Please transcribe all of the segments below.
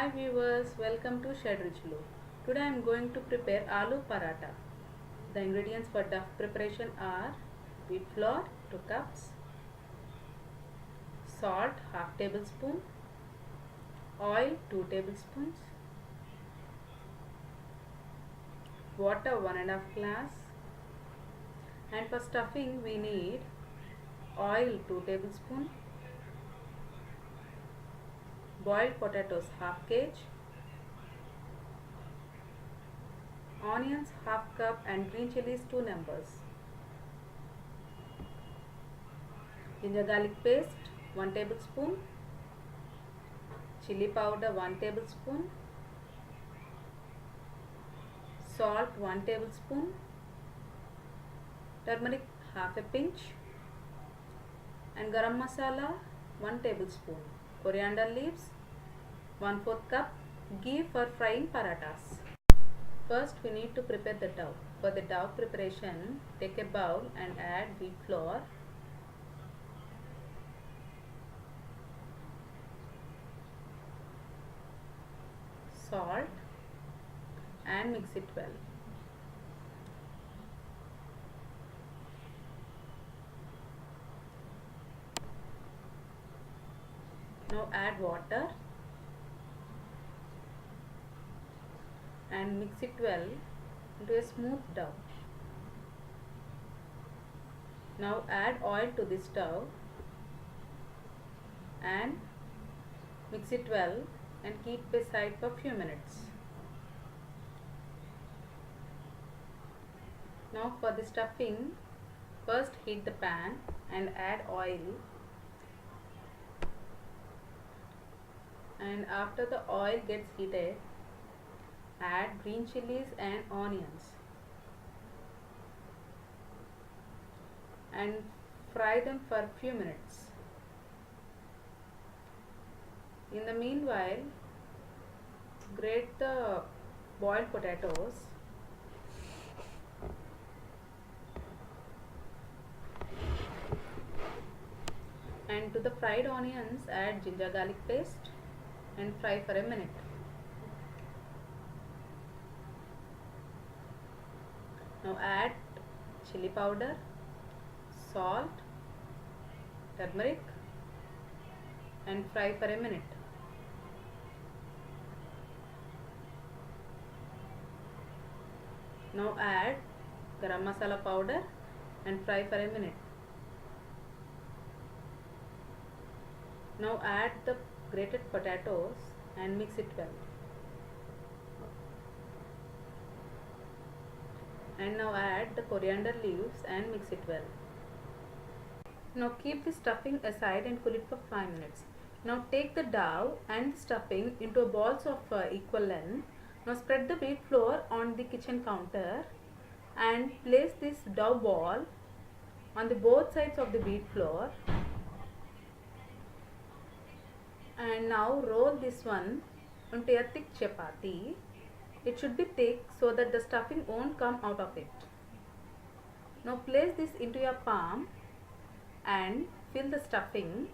Hi viewers, welcome to Shed Rich Look. Today I am going to prepare aloo paratha. The ingredients for dough preparation are wheat flour 2 cups, salt half tablespoon, oil 2 tablespoons, water 1 1/2 glass, and for stuffing we need oil 2 tablespoon, boiled potatoes half kg, onions half cup and green chilies 2 numbers, ginger garlic paste 1 tablespoon, chili powder 1 tablespoon, salt 1 tablespoon, turmeric half a pinch, and garam masala 1 tablespoon, coriander leaves 1/4 cup, ghee for frying parathas. First we need to prepare the dough. For the dough preparation, take a bowl and add wheat flour, salt and mix it well. Now add water and mix it well into a smooth dough. Now add oil to this dough and mix it well and keep aside for few minutes. Now for the stuffing, first heat the pan and add oil, and after the oil gets heated, add green chilies and onions and fry them for a few minutes. In the meanwhile, grate the boiled potatoes and to the fried onions add ginger garlic paste and fry for a minute. Now add chili powder, salt, turmeric and fry for a minute. Now add garam masala powder and fry for a minute. Now add the grated potatoes and mix it well. And now add the coriander leaves and mix it well. Now keep the stuffing aside and cool it for 5 minutes. Now take the dough and the stuffing into balls of equal length. Now spread the wheat flour on the kitchen counter and place this dough ball on the both sides of the wheat flour, and now roll this one into a thick chapati. It should be thick so that the stuffing won't come out of it. Now place this into your palm and fill the stuffing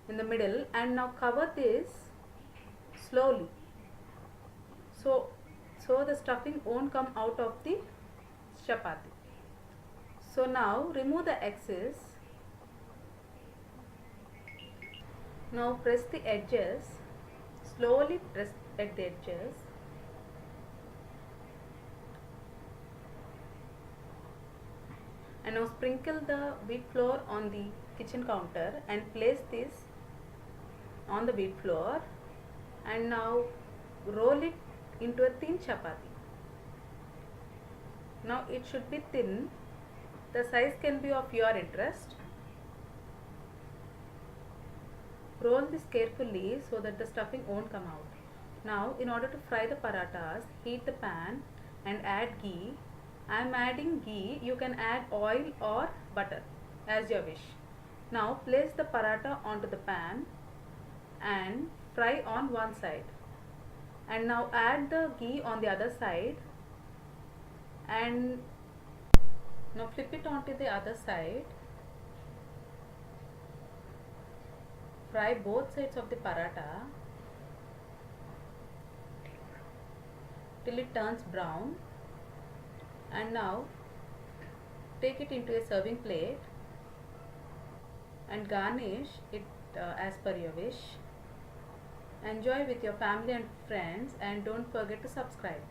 in the middle, and now cover this slowly so the stuffing won't come out of the chapati. So now remove the excess. Now press the edges, slowly press at the edges, and now sprinkle the wheat flour on the kitchen counter and place this on the wheat flour, and now roll it into a thin chapati. Now it should be thin. The size can be of your interest. Roll this carefully so that the stuffing won't come out. Now in order to fry the parathas, heat the pan and add ghee. I am adding ghee. You can add oil or butter as your wish. Now place the paratha onto the pan and fry on one side, and now add the ghee on the other side and now flip it onto the other side. Fry both sides of the paratha till it turns brown. And now take it into a serving plate and garnish it as per your wish. Enjoy with your family and friends, and don't forget to subscribe.